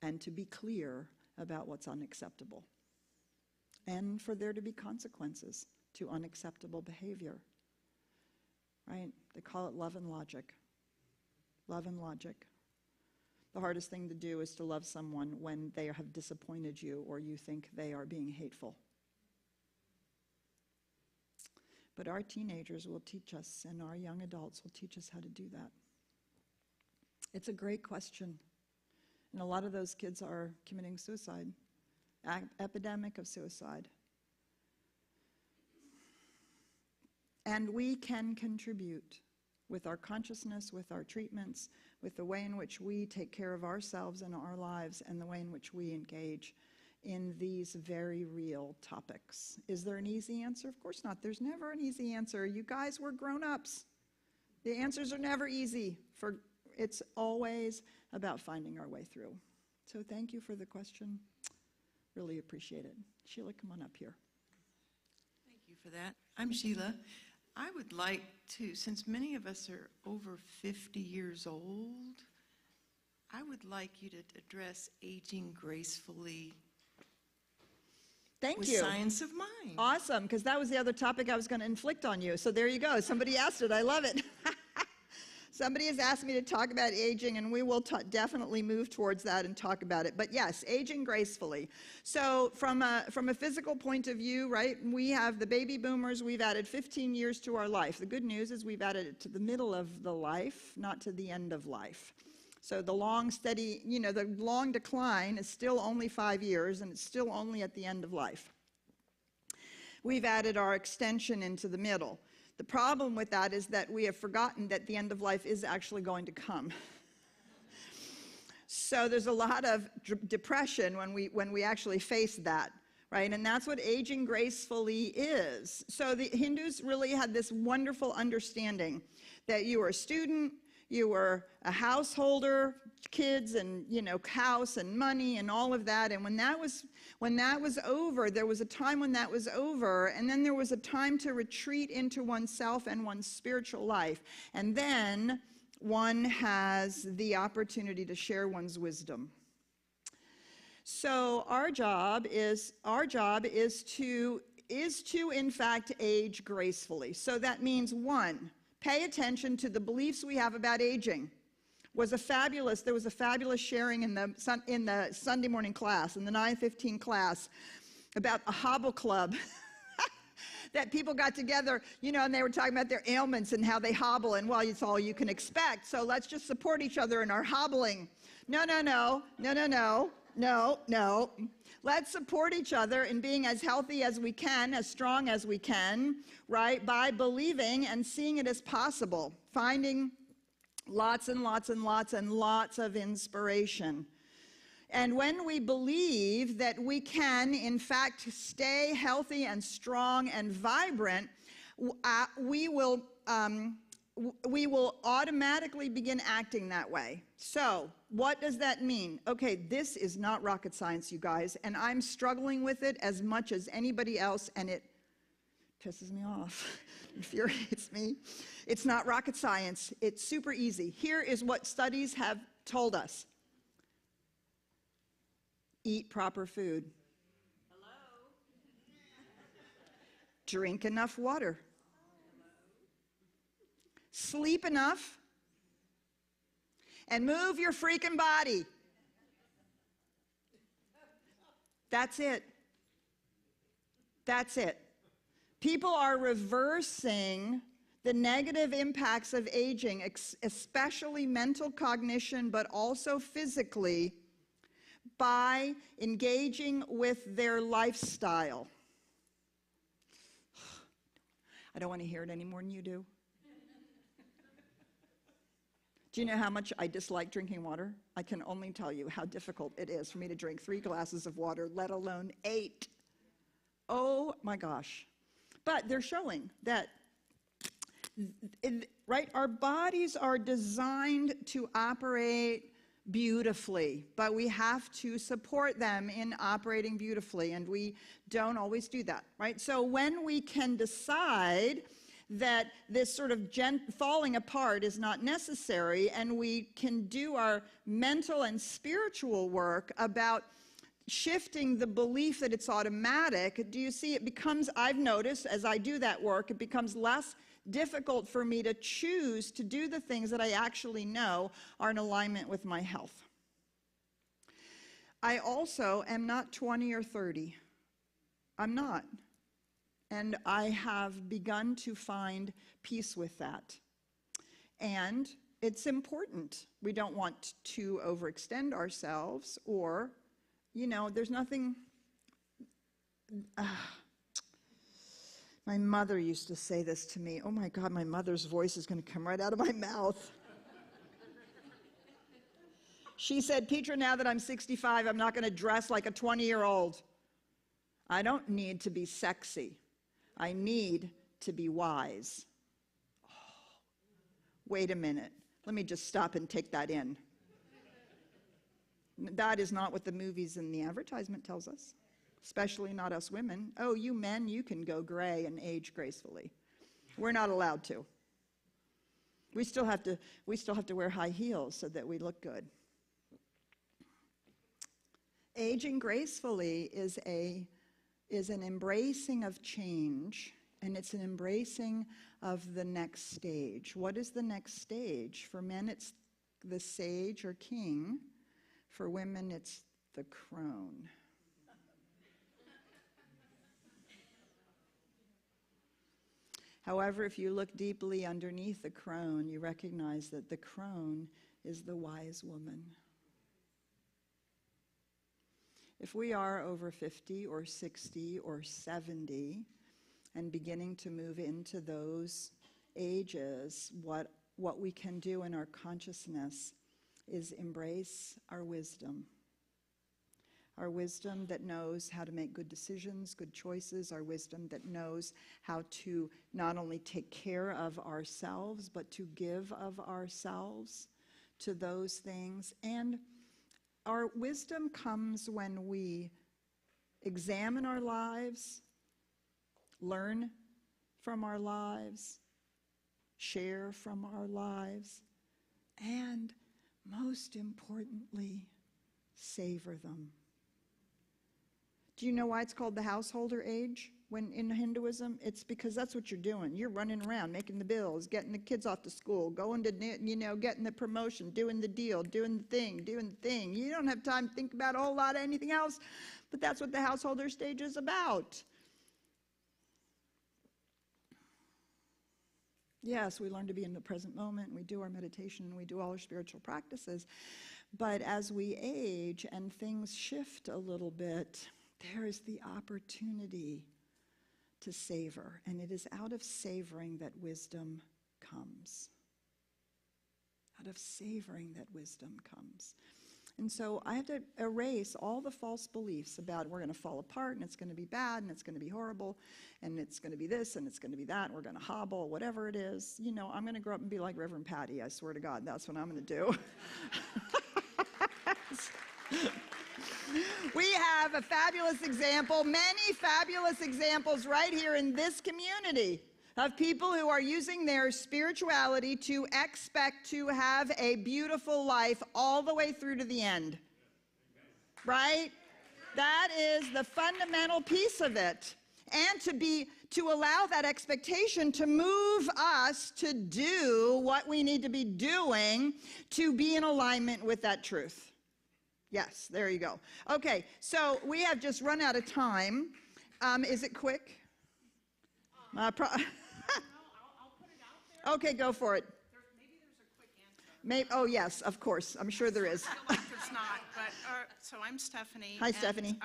and to be clear about what's unacceptable. And for there to be consequences to unacceptable behavior. Right? They call it love and logic. Love and logic. The hardest thing to do is to love someone when they have disappointed you or you think they are being hateful. But our teenagers will teach us, and our young adults will teach us how to do that. It's a great question. And a lot of those kids are committing suicide, epidemic of suicide. And we can contribute with our consciousness, with our treatments, with the way in which we take care of ourselves and our lives, and the way in which we engage in these very real topics. Is there an easy answer? Of course not. There's never an easy answer. You guys were grown-ups. The answers are never easy. It's always about finding our way through. So thank you for the question. Really appreciate it. Sheila, come on up here. Thank you for that. I'm Sheila. I would like to, since many of us are over 50 years old, I would like you to address aging gracefully. Thank with you. Science of mind. Awesome, because that was the other topic I was going to inflict on you. So there you go. Somebody asked it. I love it. Somebody has asked me to talk about aging, and we will definitely move towards that and talk about it. But yes, aging gracefully. So from a physical point of view, right, we have the baby boomers. We've added 15 years to our life. The good news is we've added it to the middle of the life, not to the end of life. So the long, steady, the long decline is still only 5 years, and it's still only at the end of life. We've added our extension into the middle. The problem with that is that we have forgotten that the end of life is actually going to come. So there's a lot of depression when we actually face that, right? And that's what aging gracefully is. So the Hindus really had this wonderful understanding that you were a student, you were a householder, kids and, house and money and all of that. And when that was over, there was a time when that was over, and then there was a time to retreat into oneself and one's spiritual life. And then one has the opportunity to share one's wisdom. So our job is to in fact age gracefully. So that means, one, pay attention to the beliefs we have about aging. There was a fabulous sharing in the Sunday morning class, in the 9:15 class, about a hobble club. That people got together, and they were talking about their ailments and how they hobble, and well, it's all you can expect. So let's just support each other in our hobbling. No. Let's support each other in being as healthy as we can, as strong as we can, right? By believing and seeing it as possible, finding lots and lots and lots and lots of inspiration. And when we believe that we can, in fact, stay healthy and strong and vibrant, we will automatically begin acting that way. So, what does that mean? Okay, this is not rocket science, you guys, and I'm struggling with it as much as anybody else, and it pisses me off, infuriates me. It's not rocket science. It's super easy. Here is what studies have told us. Eat proper food. Hello. Drink enough water. Sleep enough. And move your freaking body. That's it. That's it. People are reversing the negative impacts of aging, especially mental cognition, but also physically, by engaging with their lifestyle. I don't want to hear it any more than you do. Do you know how much I dislike drinking water? I can only tell you how difficult it is for me to drink 3 glasses of water, let alone 8. Oh my gosh. But they're showing that, right, our bodies are designed to operate beautifully, but we have to support them in operating beautifully, and we don't always do that, right? So when we can decide that this sort of falling apart is not necessary, and we can do our mental and spiritual work about shifting the belief that it's automatic, do you see, it becomes, I've noticed as I do that work, it becomes less difficult for me to choose to do the things that I actually know are in alignment with my health. I also am not 20 or 30. I'm not. And I have begun to find peace with that. And it's important. We don't want to overextend ourselves, or, there's nothing. My mother used to say this to me. Oh my God, my mother's voice is going to come right out of my mouth. She said, Petra, now that I'm 65, I'm not going to dress like a 20-year-old. I don't need to be sexy. I need to be wise. Oh, wait a minute. Let me just stop and take that in. That is not what the movies and the advertisement tells us. Especially not us women. Oh, you men, you can go gray and age gracefully. We're not allowed to. We still have to wear high heels so that we look good. Aging gracefully is an embracing of change, and it's an embracing of the next stage. What is the next stage? For men, it's the sage or king. For women, it's the crone. However, if you look deeply underneath the crone, you recognize that the crone is the wise woman. If we are over 50 or 60 or 70 and beginning to move into those ages, what we can do in our consciousness is embrace our wisdom. Our wisdom that knows how to make good decisions, good choices, our wisdom that knows how to not only take care of ourselves, but to give of ourselves to those things. And our wisdom comes when we examine our lives, learn from our lives, share from our lives, and most importantly, savor them. Do you know why it's called the householder age when in Hinduism? It's because that's what you're doing. You're running around, making the bills, getting the kids off to school, going to, getting the promotion, doing the deal, doing the thing. You don't have time to think about a whole lot of anything else, but that's what the householder stage is about. Yes, we learn to be in the present moment, and we do our meditation, and we do all our spiritual practices. But as we age and things shift a little bit, there is the opportunity to savor. And it is out of savoring that wisdom comes. Out of savoring that wisdom comes. And so I have to erase all the false beliefs about we're going to fall apart and it's going to be bad and it's going to be horrible and it's going to be this and it's going to be that and we're going to hobble, whatever it is. I'm going to grow up and be like Reverend Patty. I swear to God, that's what I'm going to do. We have a fabulous example, many fabulous examples right here in this community of people who are using their spirituality to expect to have a beautiful life all the way through to the end. Right? That is the fundamental piece of it. And to allow that expectation to move us to do what we need to be doing to be in alignment with that truth. Yes, there you go. Okay, so we have just run out of time. Is it quick? I'll put it out there. Okay, go for it. Maybe there's a quick answer. Oh, yes, of course. I'm sure there is. I feel like there's not, but so I'm Stephanie. Hi, Stephanie.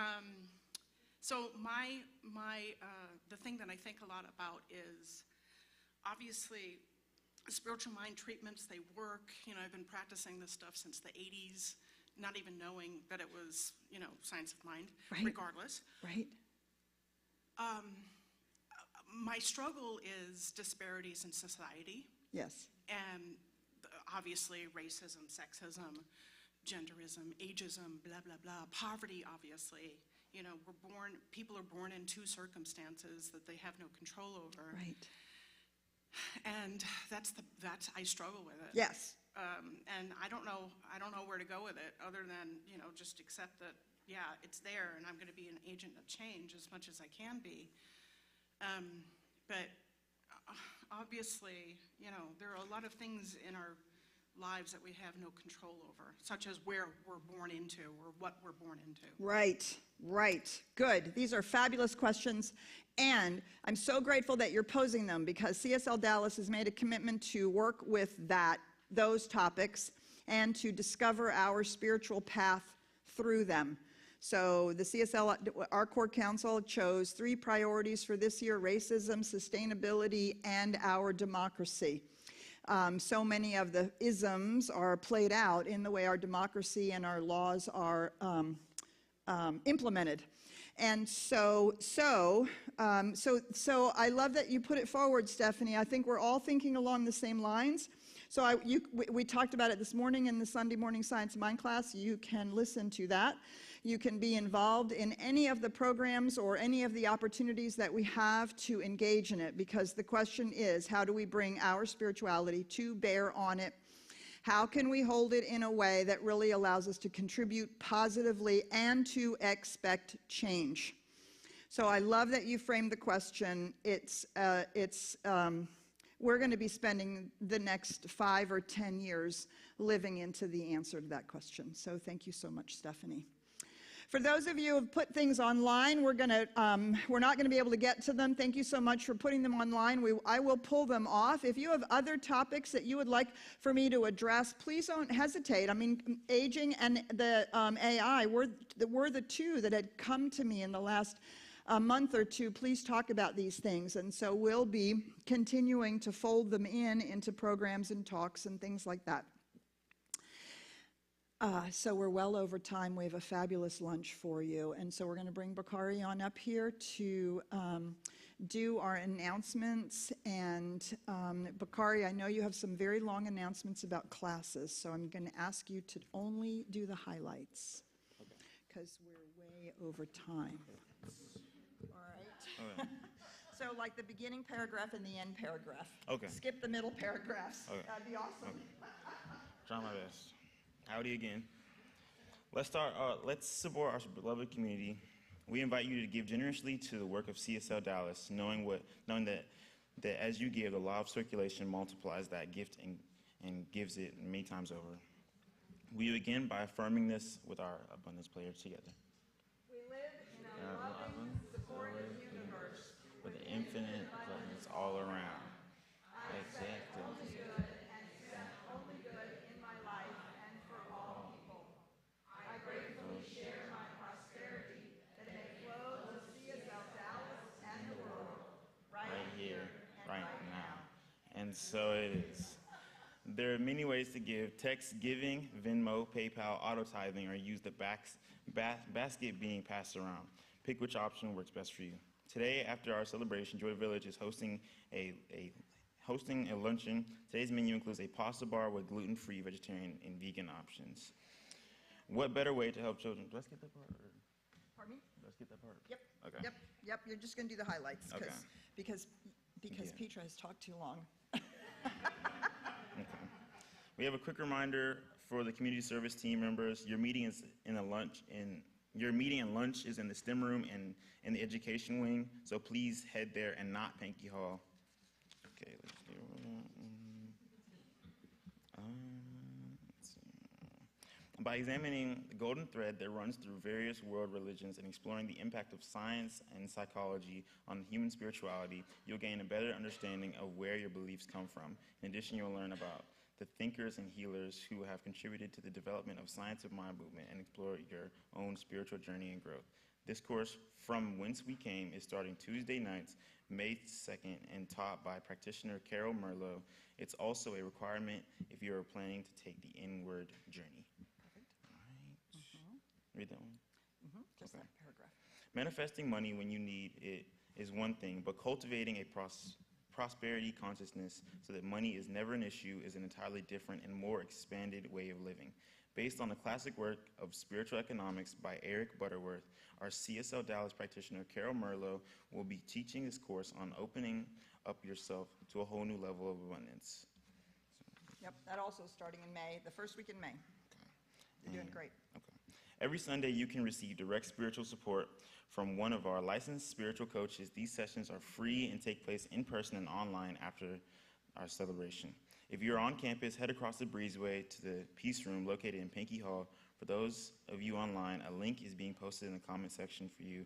So the thing that I think a lot about is obviously spiritual mind treatments, they work. I've been practicing this stuff since the 80s, not even knowing that it was, science of mind, right. Regardless. Right. My struggle is disparities in society. Yes. And obviously racism, sexism, genderism, ageism, blah, blah, blah. Poverty, obviously. People are born into circumstances that they have no control over. Right. And I struggle with it. Yes. And I don't know where to go with it other than, just accept that, yeah, it's there and I'm going to be an agent of change as much as I can be. But obviously, there are a lot of things in our lives that we have no control over, such as where we're born into or what we're born into. Right, right. Good. These are fabulous questions. And I'm so grateful that you're posing them because CSL Dallas has made a commitment to work with those topics and to discover our spiritual path through them. So the CSL, our core council chose 3 priorities for this year: racism, sustainability, and our democracy. So many of the isms are played out in the way our democracy and our laws are implemented. And so I love that you put it forward, Stephanie. I think we're all thinking along the same lines. So we talked about it this morning in the Sunday morning Science of Mind class. You can listen to that. You can be involved in any of the programs or any of the opportunities that we have to engage in it, because the question is, how do we bring our spirituality to bear on it? How can we hold it in a way that really allows us to contribute positively and to expect change? So I love that you framed the question. We're going to be spending the next 5 or 10 years living into the answer to that question. So thank you so much, Stephanie. For those of you who have put things online, we're not going to be able to get to them. Thank you so much for putting them online. I will pull them off. If you have other topics that you would like for me to address, please don't hesitate. I mean, aging and the AI were the 2 that had come to me in the last month or 2. Please talk about these things. And so we'll be continuing to fold them into programs and talks and things like that. So we're well over time. We have a fabulous lunch for you. And so we're going to bring Bakari on up here to do our announcements. And Bakari, I know you have some very long announcements about classes, so I'm going to ask you to only do the highlights because we're way over time. All right. So like the beginning paragraph and the end paragraph. Okay. Skip the middle paragraphs. Okay. That'd be awesome. Okay. Try my best. Howdy again. Let's support our beloved community. We invite you to give generously to the work of CSL Dallas, knowing that as you give, the law of circulation multiplies that gift and gives it many times over. We begin by affirming this with our abundance prayers together. We live in a loving, supportive universe with the infinite abundance all around. Exactly. only good and accept only good in my life and for all people. I gratefully share my prosperity that may flow to CSL Dallas and the world right Here, right now. And so it is. There are many ways to give. Text giving, Venmo, PayPal, auto tithing, or use the basket being passed around. Pick which option works best for you. Today, after our celebration, Joy Village is hosting a luncheon. Today's menu includes a pasta bar with gluten-free, vegetarian, and vegan options. What better way to help children? Do I skip that part? Pardon me? Do I skip that part? Yep. Okay. Yep. You're just going to do the highlights Okay. because Yeah. Petra has talked too long. Okay. We have a quick reminder for the community service team members. Your meeting is your meeting and lunch is in the STEM room and in the education wing. So please head there and not Pankey Hall. Okay. Let's see. By examining the golden thread that runs through various world religions and exploring the impact of science and psychology on human spirituality, you'll gain a better understanding of where your beliefs come from. In addition, you'll learn about the thinkers and healers who have contributed to the development of science of mind movement and explore your own spiritual journey and growth. This course, From Whence We Came, is starting Tuesday nights, May 2nd, and taught by practitioner Carol Merlot. It's also a requirement if you are planning to take the inward journey. Read that one. Just that paragraph. Manifesting money when you need it is one thing, but cultivating a prosperity consciousness so that money is never an issue is an entirely different and more expanded way of living. Based on the classic work of Spiritual Economics by Eric Butterworth, our CSL Dallas practitioner Carol Merlot will be teaching this course on opening up yourself to a whole new level of abundance. Yep, that also is starting in May, the first week in May. You're doing great. Okay. Every Sunday, you can receive direct spiritual support from one of our licensed spiritual coaches. These sessions are free and take place in person and online after our celebration. If you're on campus, head across the breezeway to the Peace Room located in Pankey Hall. For those of you online, a link is being posted in the comment section for you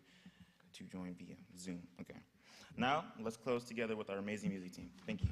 to join via Zoom. Okay. Now, let's close together with our amazing music team. Thank you.